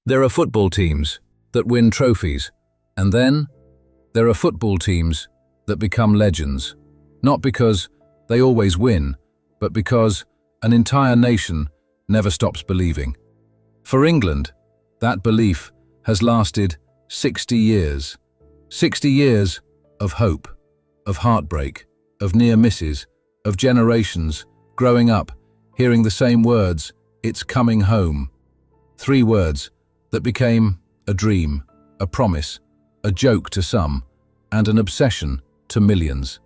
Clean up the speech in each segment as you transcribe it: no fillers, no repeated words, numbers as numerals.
There are football teams that win trophies, and then there are football teams that become legends, not because they always win, but because an entire nation never stops believing. For England, that belief has lasted 60 years. 60 years of hope, of heartbreak, of near misses, of generations growing up, hearing the same words, "It's coming home." 3 words that became a dream, a promise, a joke to some, and an obsession to millions.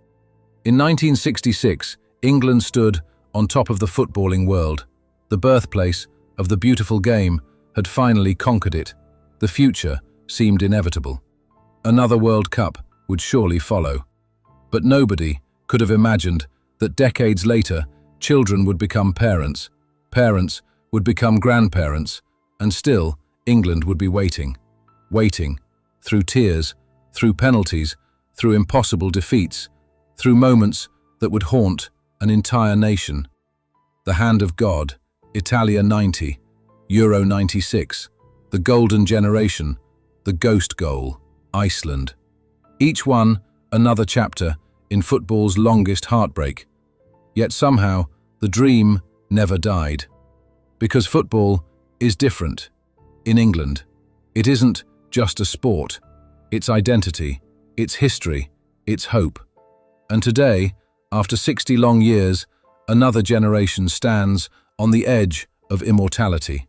In 1966, England stood on top of the footballing world. The birthplace of the beautiful game had finally conquered it. The future seemed inevitable. Another World Cup would surely follow. But nobody could have imagined that decades later, children would become parents, parents would become grandparents, and still England would be waiting. Waiting, through tears, through penalties, through impossible defeats, through moments that would haunt an entire nation. The hand of God, Italia 90, Euro 96, the golden generation, the ghost goal, Iceland. Each one another chapter in football's longest heartbreak. Yet somehow the dream never died. Because football is different. In England, it isn't just a sport, it's identity, it's history, it's hope. And today, after 60 long years, another generation stands on the edge of immortality.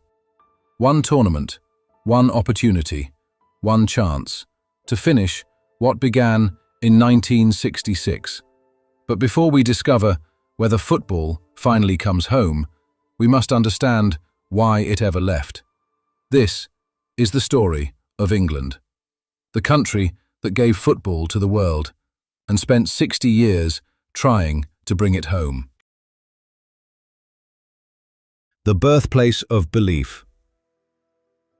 One tournament, one opportunity, one chance to finish what began in 1966. But before we discover whether football finally comes home, we must understand why it ever left. This is the story of England, the country that gave football to the world and spent 60 years trying to bring it home. The birthplace of belief.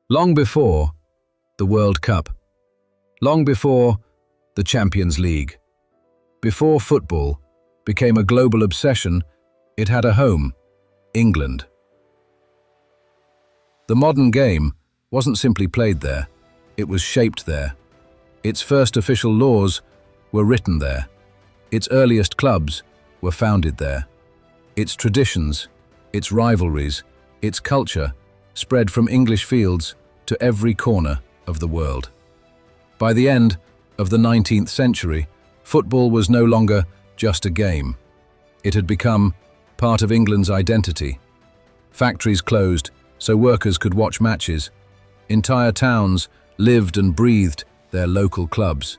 Long before the World Cup, long before the Champions League, before football became a global obsession, it had a home, England. The modern game wasn't simply played there, it was shaped there. Its first official laws were written there. Its earliest clubs were founded there. Its traditions, its rivalries, its culture spread from English fields to every corner of the world. By the end of the 19th century, football was no longer just a game. It had become part of England's identity. Factories closed so workers could watch matches. Entire towns lived and breathed their local clubs.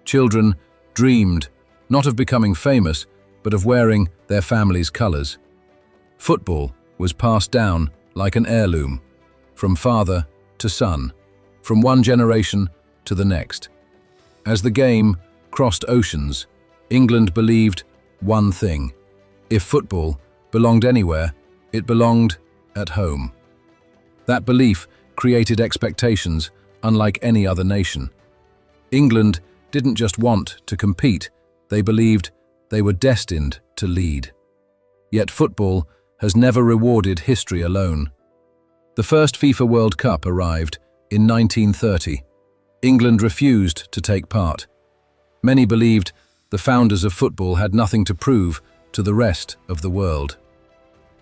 Children dreamed not of becoming famous, but of wearing their family's colours. Football was passed down like an heirloom, from father to son, from one generation to the next. As the game crossed oceans, England believed one thing: if football belonged anywhere, it belonged at home. That belief created expectations unlike any other nation. England didn't just want to compete, they believed they were destined to lead. Yet football has never rewarded history alone. The first FIFA World Cup arrived in 1930. England refused to take part. Many believed the founders of football had nothing to prove to the rest of the world.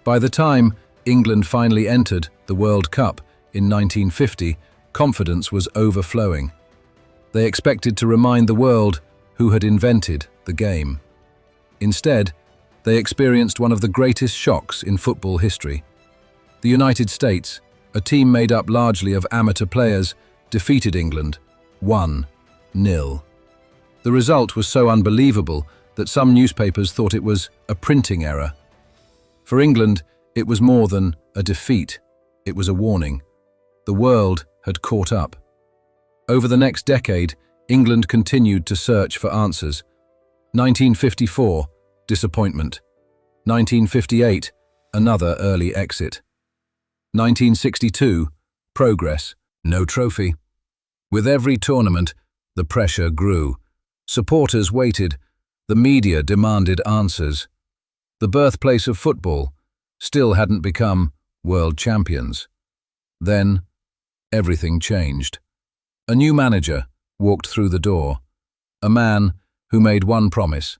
By the time England finally entered the World Cup in 1950, confidence was overflowing. They expected to remind the world who had invented the game. Instead, they experienced one of the greatest shocks in football history. The United States, a team made up largely of amateur players, defeated England 1-0. The result was so unbelievable that some newspapers thought it was a printing error. For England, it was more than a defeat, it was a warning. The world had caught up. Over the next decade, England continued to search for answers. 1954, disappointment. 1958, another early exit. 1962, progress, no trophy. With every tournament, the pressure grew. Supporters waited. The media demanded answers. The birthplace of football still hadn't become world champions. Then, everything changed. A new manager walked through the door, a man who made one promise: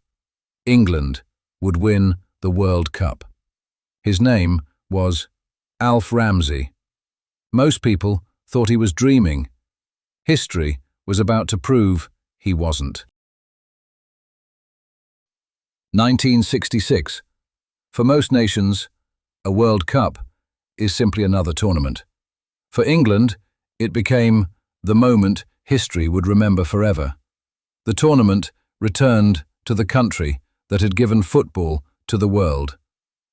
England would win the World Cup. His name was Alf Ramsey. Most people thought he was dreaming. History was about to prove he wasn't. 1966. For most nations, a World Cup is simply another tournament. For England, it became the moment history would remember forever. The tournament returned to the country that had given football to the world.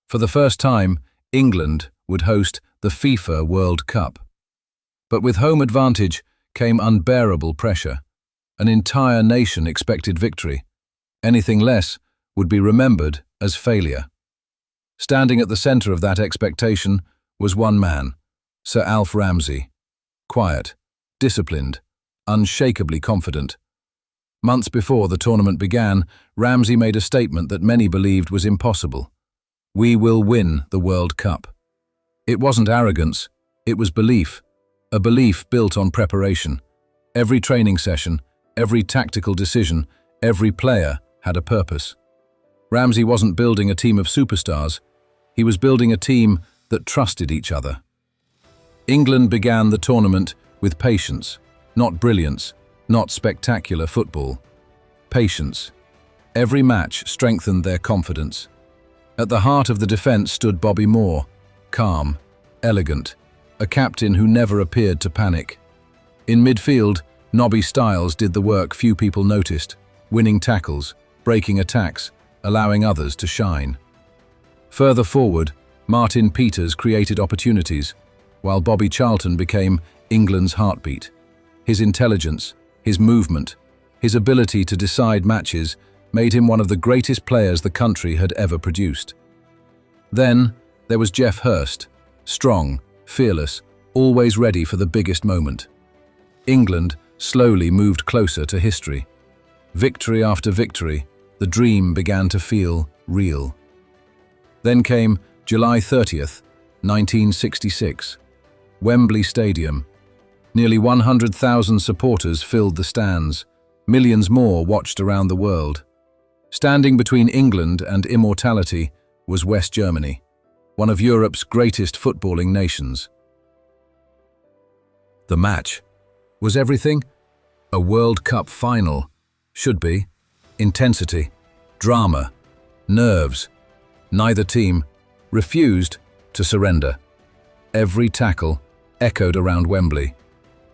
For the first time, England would host the FIFA World Cup. But with home advantage came unbearable pressure. An entire nation expected victory. Anything less would be remembered as failure. Standing at the centre of that expectation was one man, Sir Alf Ramsey. Quiet, disciplined, unshakably confident. Months before the tournament began, Ramsey made a statement that many believed was impossible. "We will win the World Cup." It wasn't arrogance, it was belief. A belief built on preparation. Every training session, every tactical decision, every player had a purpose. Ramsey wasn't building a team of superstars, he was building a team that trusted each other. England began the tournament with patience, not brilliance, not spectacular football. Patience. Every match strengthened their confidence. At the heart of the defence stood Bobby Moore, calm, elegant, a captain who never appeared to panic. In midfield, Nobby Stiles did the work few people noticed, winning tackles, breaking attacks, allowing others to shine. Further forward, Martin Peters created opportunities, while Bobby Charlton became England's heartbeat. His intelligence, his movement, his ability to decide matches made him one of the greatest players the country had ever produced. Then there was Geoff Hurst, strong, fearless, always ready for the biggest moment. England slowly moved closer to history. Victory after victory, the dream began to feel real. Then came July 30th, 1966. Wembley Stadium. Nearly 100,000 supporters filled the stands. Millions more watched around the world. Standing between England and immortality was West Germany, one of Europe's greatest footballing nations. The match. Was everything? A World Cup final. Should be. Intensity. Drama. Nerves. Neither team refused to surrender. Every tackle echoed around Wembley.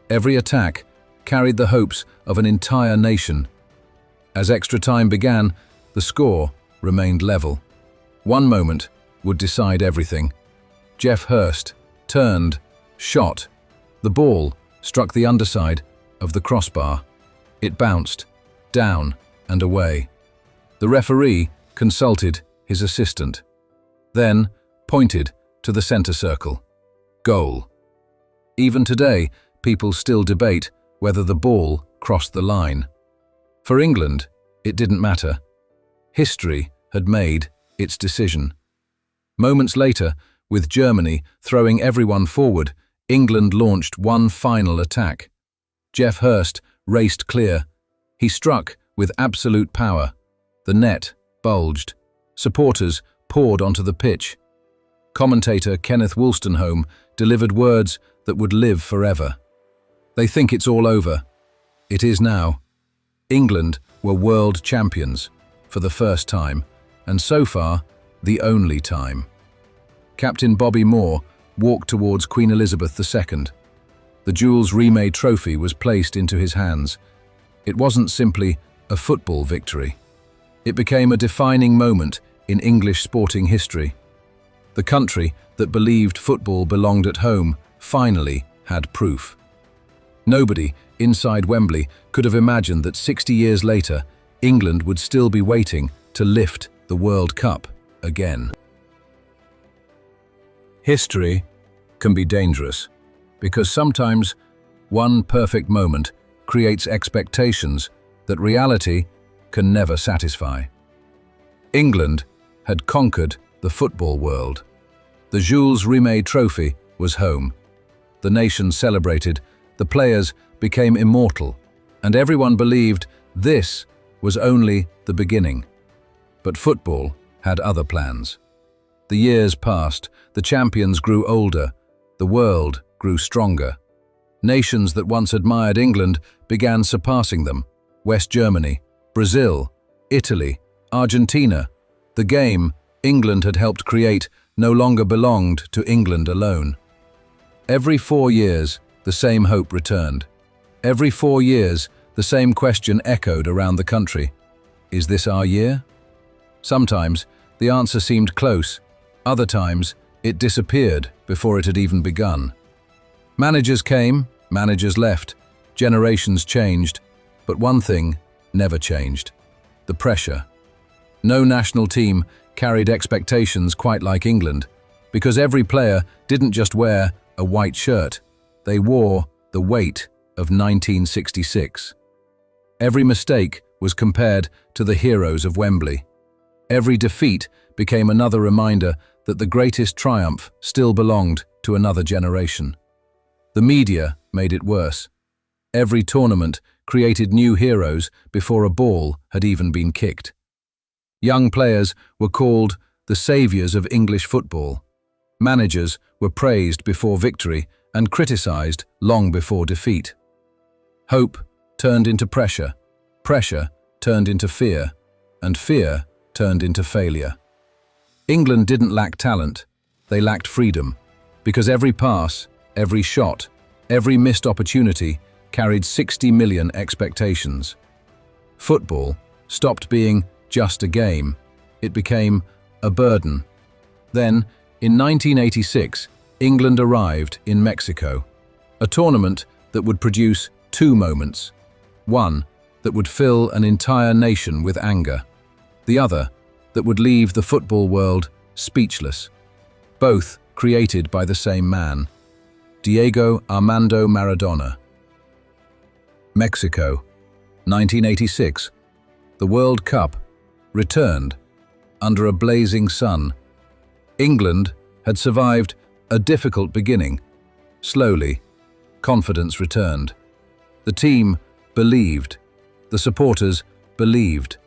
Every attack carried the hopes of an entire nation. As extra time began, the score remained level. One moment would decide everything. Geoff Hurst turned, shot. The ball struck the underside of the crossbar. It bounced, down and away. The referee consulted his assistant, then pointed to the centre circle. Goal. Even today, people still debate whether the ball crossed the line. For England, it didn't matter. History had made its decision. Moments later, with Germany throwing everyone forward, England launched one final attack. Geoff Hurst raced clear. He struck with absolute power. The net bulged. Supporters poured onto the pitch. Commentator Kenneth Wolstenholme delivered words that would live forever. They think it's all over. It is now. England were world champions for the first time, and so far, the only time. Captain Bobby Moore walked towards Queen Elizabeth II. The Jules Rimet trophy was placed into his hands. It wasn't simply a football victory. It became a defining moment in English sporting history. The country that believed football belonged at home finally had proof. Nobody inside Wembley could have imagined that 60 years later, England would still be waiting to lift the World Cup again. History can be dangerous because sometimes one perfect moment creates expectations that reality can never satisfy. England had conquered the football world. The Jules Rimet trophy was home. the nation celebrated, the players became immortal, and everyone believed this was only the beginning. But football had other plans. The years passed, the champions grew older, the world grew stronger. Nations that once admired England began surpassing them. West Germany, Brazil, Italy, Argentina. The game England had helped create no longer belonged to England alone. Every 4 years, the same hope returned. Every 4 years, the same question echoed around the country. Is this our year? Sometimes, the answer seemed close. Other times, it disappeared before it had even begun. Managers came, managers left, generations changed, but one thing never changed: the pressure. No national team carried expectations quite like England, because every player didn't just wear a white shirt, they wore the weight of 1966. Every mistake was compared to the heroes of Wembley. Every defeat became another reminder that the greatest triumph still belonged to another generation. The media made it worse. Every tournament created new heroes before a ball had even been kicked. Young players were called the saviors of English football. Managers were praised before victory and criticized long before defeat. Hope turned into pressure, pressure turned into fear, and fear turned into failure. England didn't lack talent, they lacked freedom, because every pass, every shot, every missed opportunity carried 60 million expectations. Football stopped being just a game, it became a burden. Then, in 1986, England arrived in Mexico, a tournament that would produce two moments. One that would fill an entire nation with anger, the other that would leave the football world speechless. Both created by the same man, Diego Armando Maradona. Mexico, 1986. The World Cup returned under a blazing sun. England had survived a difficult beginning. Slowly, confidence returned. The team believed, the supporters believed,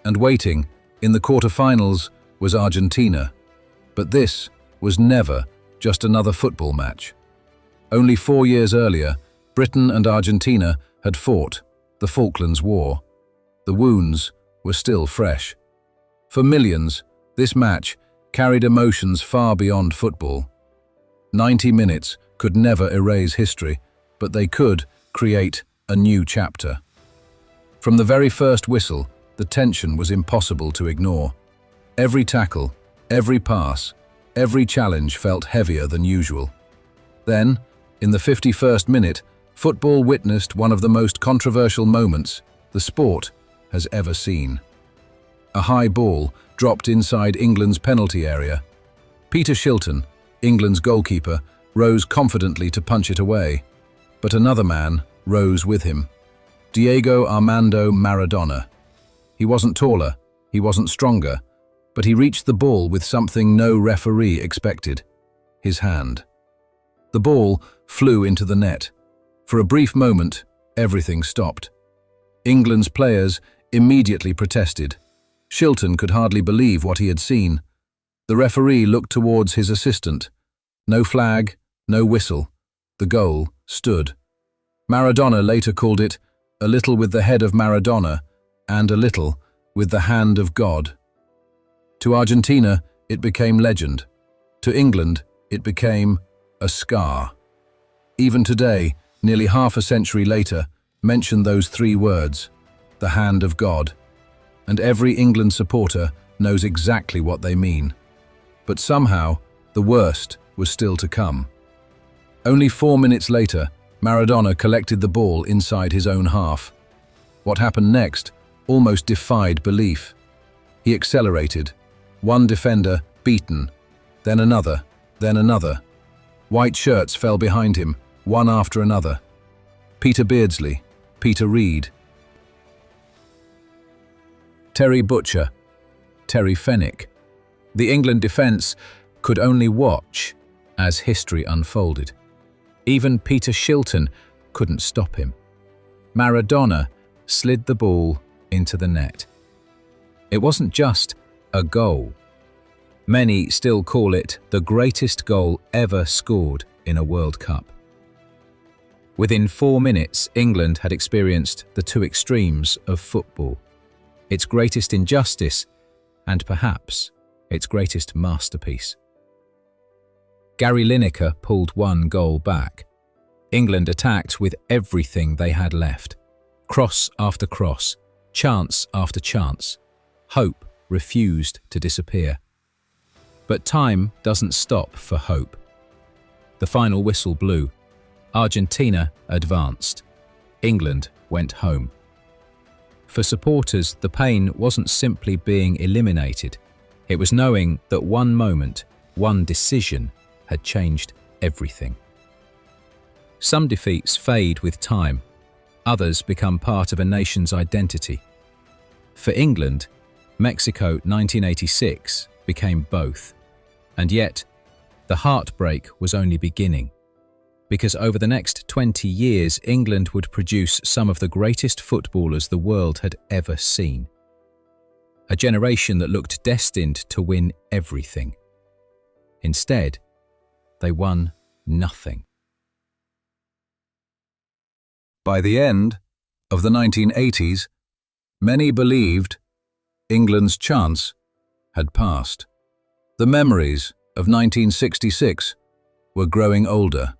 and waiting in the quarter-finals was Argentina. But this was never just another football match. Only 4 years earlier, Britain and Argentina had fought the Falklands War. The wounds were still fresh. For millions, this match carried emotions far beyond football. 90 minutes could never erase history, but they could create a new chapter. From the very first whistle, the tension was impossible to ignore. Every tackle, every pass, every challenge felt heavier than usual. Then, in the 51st minute, football witnessed one of the most controversial moments the sport has ever seen. A high ball dropped inside England's penalty area. Peter Shilton, England's goalkeeper, rose confidently to punch it away. But another man rose with him. Diego Armando Maradona. He wasn't taller, he wasn't stronger, but he reached the ball with something no referee expected: his hand. The ball flew into the net. For a brief moment, everything stopped. England's players immediately protested. Shilton could hardly believe what he had seen. The referee looked towards his assistant. No flag, no whistle. The goal stood. Maradona later called it "a little with the head of Maradona and a little with the hand of God." To Argentina, it became legend. To England, it became a scar. Even today, nearly half a century later, mention those three words, the hand of God. And every England supporter knows exactly what they mean. But somehow, the worst was still to come. Only 4 minutes later, Maradona collected the ball inside his own half. What happened next almost defied belief. He accelerated. One defender beaten, then another, then another. White shirts fell behind him, one after another. Peter Beardsley, Peter Reid, Terry Butcher, Terry Fenwick. The England defence could only watch as history unfolded. Even Peter Shilton couldn't stop him. Maradona slid the ball into the net. It wasn't just a goal. Many still call it the greatest goal ever scored in a World Cup. Within 4 minutes, England had experienced the two extremes of football, its greatest injustice and perhaps its greatest masterpiece. Gary Lineker pulled one goal back. England attacked with everything they had left. Cross after cross, chance after chance. Hope refused to disappear. But time doesn't stop for hope. The final whistle blew. Argentina advanced. England went home. For supporters, the pain wasn't simply being eliminated. It was knowing that one moment, one decision, had changed everything. Some defeats fade with time. Others become part of a nation's identity. For England, Mexico 1986 became both. And yet, the heartbreak was only beginning. Because over the next 20 years, England would produce some of the greatest footballers the world had ever seen. A generation that looked destined to win everything. Instead, they won nothing. By the end of the 1980s, many believed England's chance had passed. The memories of 1966 were growing older.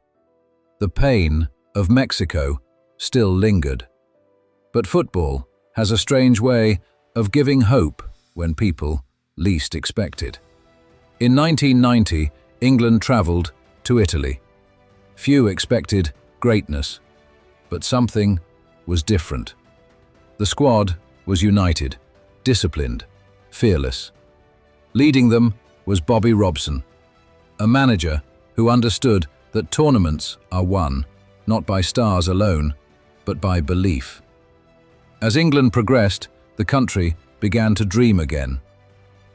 The pain of Mexico still lingered. But football has a strange way of giving hope when people least expect it. In 1990, England travelled to Italy. Few expected greatness, but something was different. The squad was united, disciplined, fearless. Leading them was Bobby Robson, a manager who understood that tournaments are won not by stars alone, but by belief. As England progressed, the country began to dream again.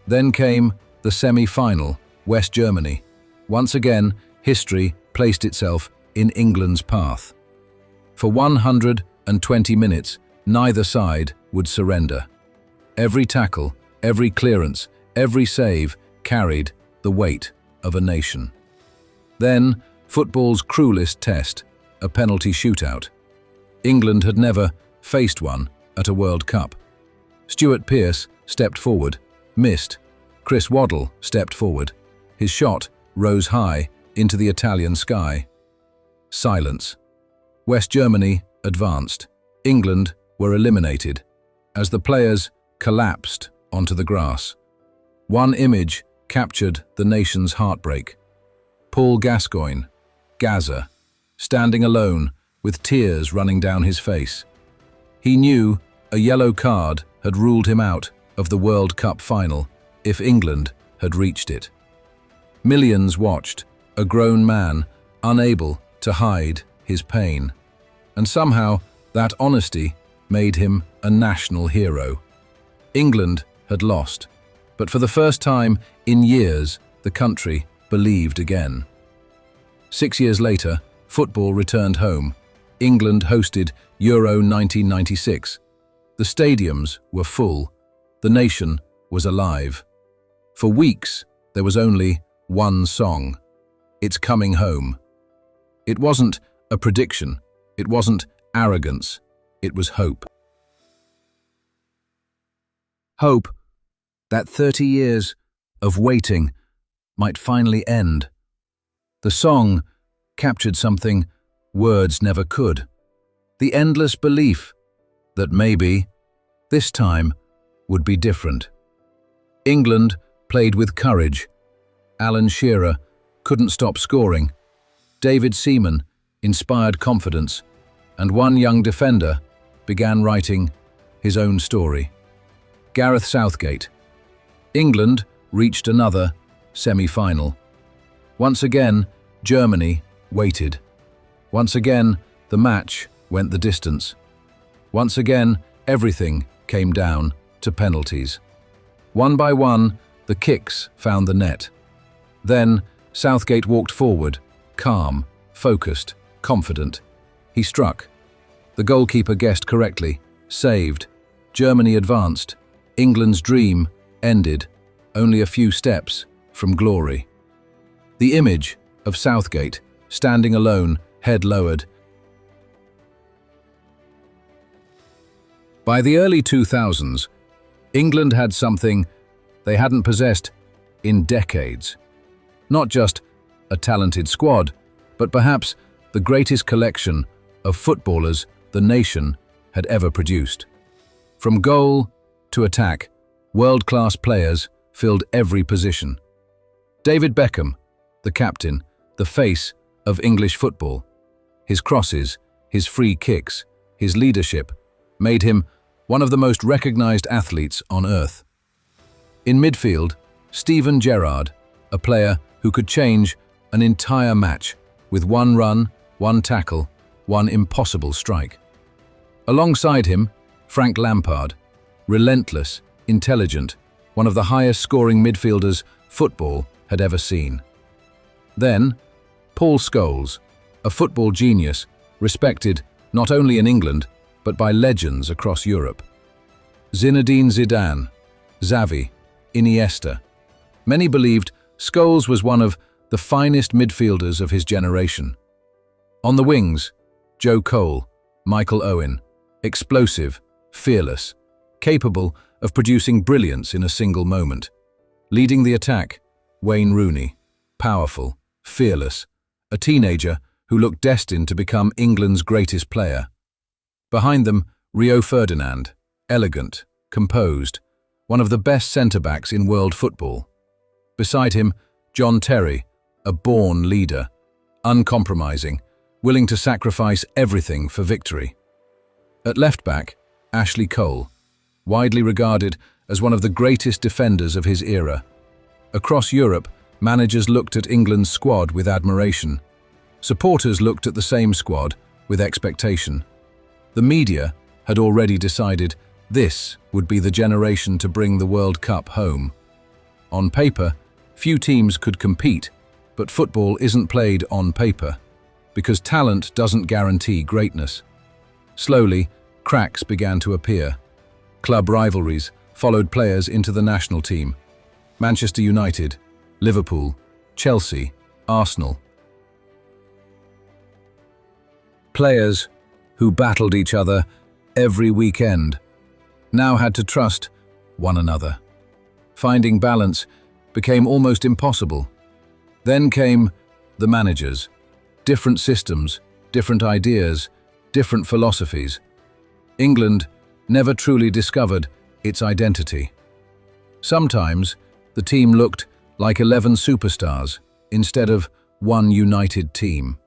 Then came the semi-final, West Germany. Once again, history placed itself in England's path. For 120 minutes, neither side would surrender. Every tackle, every clearance, every save carried the weight of a nation. Then, football's cruelest test, a penalty shootout. England had never faced one at a World Cup. Stuart Pearce stepped forward, missed. Chris Waddle stepped forward. His shot rose high into the Italian sky. Silence. West Germany advanced. England were eliminated as the players collapsed onto the grass. One image captured the nation's heartbreak. Paul Gascoigne, Gaza, standing alone with tears running down his face. He knew a yellow card had ruled him out of the World Cup final if England had reached it. Millions watched, a grown man unable to hide his pain. And somehow that honesty made him a national hero. England had lost, but for the first time in years, the country believed again. 6 years later, football returned home. England hosted Euro 1996. The stadiums were full. The nation was alive. For weeks, there was only one song. It's coming home. It wasn't a prediction. It wasn't arrogance. It was hope. Hope that 30 years of waiting might finally end. The song captured something words never could. The endless belief that maybe this time would be different. England played with courage. Alan Shearer couldn't stop scoring. David Seaman inspired confidence, and one young defender began writing his own story. Gareth Southgate. England reached another semi-final. Once again, Germany waited. Once again, the match went the distance. Once again, everything came down to penalties. One by one, the kicks found the net. Then, Southgate walked forward, calm, focused, confident. He struck. The goalkeeper guessed correctly. Saved. Germany advanced. England's dream ended, only a few steps from glory. The image of Southgate, standing alone, head lowered. By the early 2000s, England had something they hadn't possessed in decades. Not just a talented squad, but perhaps the greatest collection of footballers the nation had ever produced. From goal to attack, world-class players filled every position. David Beckham, the captain, the face of English football. His crosses, his free kicks, his leadership made him one of the most recognized athletes on earth. In midfield, Steven Gerrard, a player who could change an entire match with one run, one tackle, one impossible strike. Alongside him, Frank Lampard, relentless, intelligent, one of the highest-scoring midfielders football had ever seen. Then, Paul Scholes, a football genius, respected not only in England, but by legends across Europe. Zinedine Zidane, Xavi, Iniesta. Many believed Scholes was one of the finest midfielders of his generation. On the wings, Joe Cole, Michael Owen, explosive, fearless, capable of producing brilliance in a single moment. Leading the attack, Wayne Rooney, powerful, fearless, a teenager who looked destined to become England's greatest player. Behind them, Rio Ferdinand, elegant, composed, one of the best centre-backs in world football. Beside him, John Terry, a born leader, uncompromising, willing to sacrifice everything for victory. At left-back, Ashley Cole, widely regarded as one of the greatest defenders of his era. Across Europe, managers looked at England's squad with admiration. Supporters looked at the same squad with expectation. The media had already decided this would be the generation to bring the World Cup home. On paper, few teams could compete, but football isn't played on paper, because talent doesn't guarantee greatness. Slowly, cracks began to appear. Club rivalries followed players into the national team. Manchester United, Liverpool, Chelsea, Arsenal. Players who battled each other every weekend now had to trust one another. Finding balance became almost impossible. Then came the managers. Different systems, different ideas, different philosophies. England never truly discovered its identity. Sometimes the team looked like 11 superstars instead of one united team.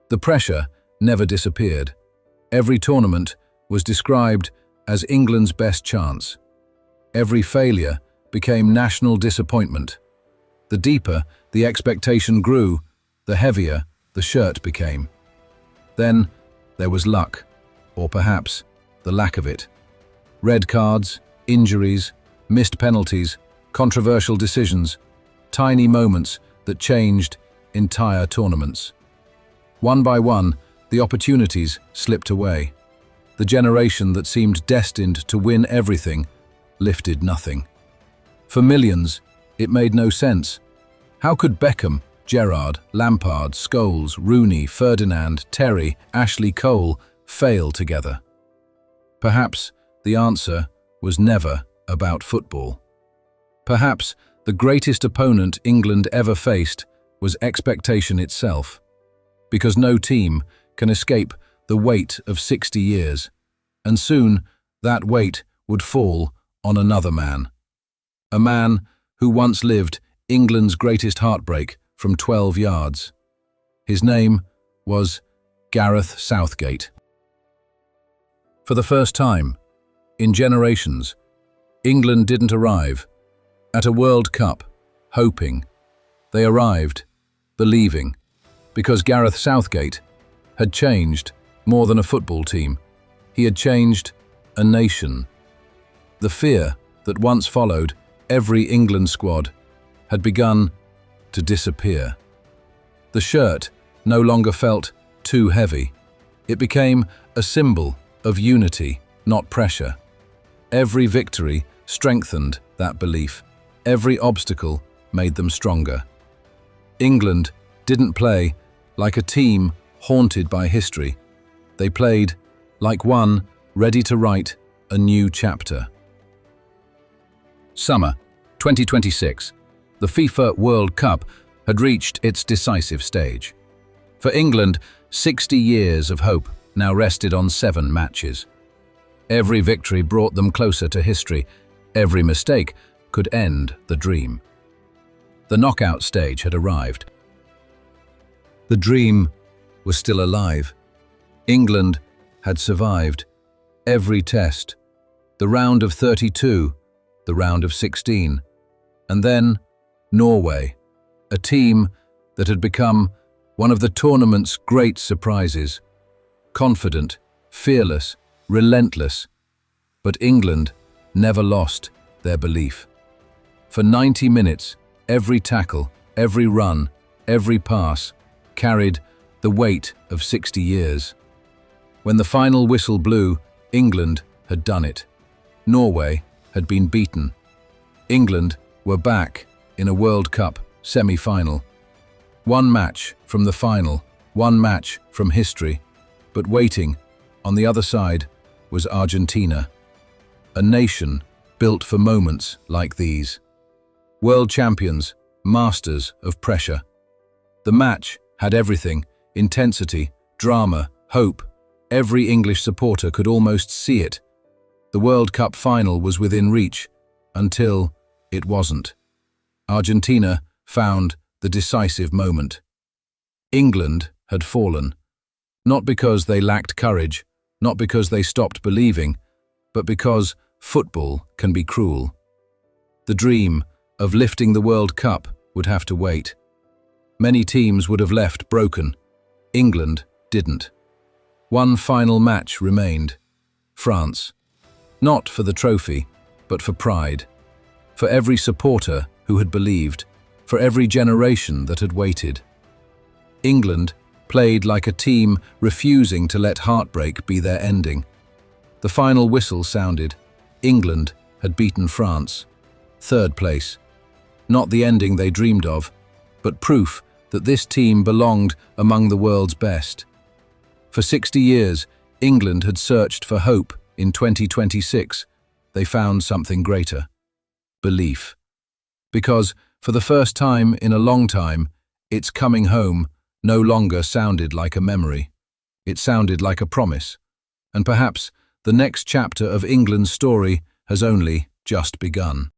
The pressure never disappeared. Every tournament was described as England's best chance. Every failure became national disappointment. The deeper the expectation grew, the heavier the shirt became. Then there was luck, or perhaps the lack of it. Red cards, injuries, missed penalties, controversial decisions, tiny moments that changed entire tournaments. One by one, the opportunities slipped away. The generation that seemed destined to win everything lifted nothing. For millions, it made no sense. How could Beckham, Gerrard, Lampard, Scholes, Rooney, Ferdinand, Terry, Ashley Cole fail together? Perhaps the answer was never about football. Perhaps the greatest opponent England ever faced was expectation itself, because no team can escape the weight of 60 years, and soon that weight would fall on another man. A man who once lived England's greatest heartbreak from 12 yards. His name was Gareth Southgate. For the first time, in generations, England didn't arrive at a World Cup hoping. They arrived believing, because Gareth Southgate had changed more than a football team. He had changed a nation. The fear that once followed every England squad had begun to disappear. The shirt no longer felt too heavy. It became a symbol of unity, not pressure. Every victory strengthened that belief. Every obstacle made them stronger. England didn't play like a team haunted by history. They played like one ready to write a new chapter. Summer 2026. The FIFA World Cup had reached its decisive stage. For England, 60 years of hope now rested on 7 matches. Every victory brought them closer to history. Every mistake could end the dream. The knockout stage had arrived. The dream was still alive. England had survived every test, the round of 32, the round of 16, and then Norway, a team that had become one of the tournament's great surprises. Confident, fearless, relentless, but England never lost their belief. For 90 minutes, every tackle, every run, every pass carried the weight of 60 years. When the final whistle blew, England had done it. Norway had been beaten. England were back in a World Cup semi-final. One match from the final, one match from history, but waiting on the other side was Argentina, a nation built for moments like these. World champions, masters of pressure. The match had everything: intensity, drama, hope. Every English supporter could almost see it. The World Cup final was within reach, until it wasn't. Argentina found the decisive moment. England had fallen, not because they lacked courage, not because they stopped believing, but because football can be cruel. The dream of lifting the World Cup would have to wait. Many teams would have left broken. England didn't. One final match remained. France. Not for the trophy, but for pride. For every supporter who had believed. For every generation that had waited. England played like a team refusing to let heartbreak be their ending. The final whistle sounded. England had beaten France. 3rd place. Not the ending they dreamed of, but proof that this team belonged among the world's best. For 60 years, England had searched for hope. In 2026, they found something greater: belief. Because, for the first time in a long time, its coming home no longer sounded like a memory. It sounded like a promise. And perhaps the next chapter of England's story has only just begun.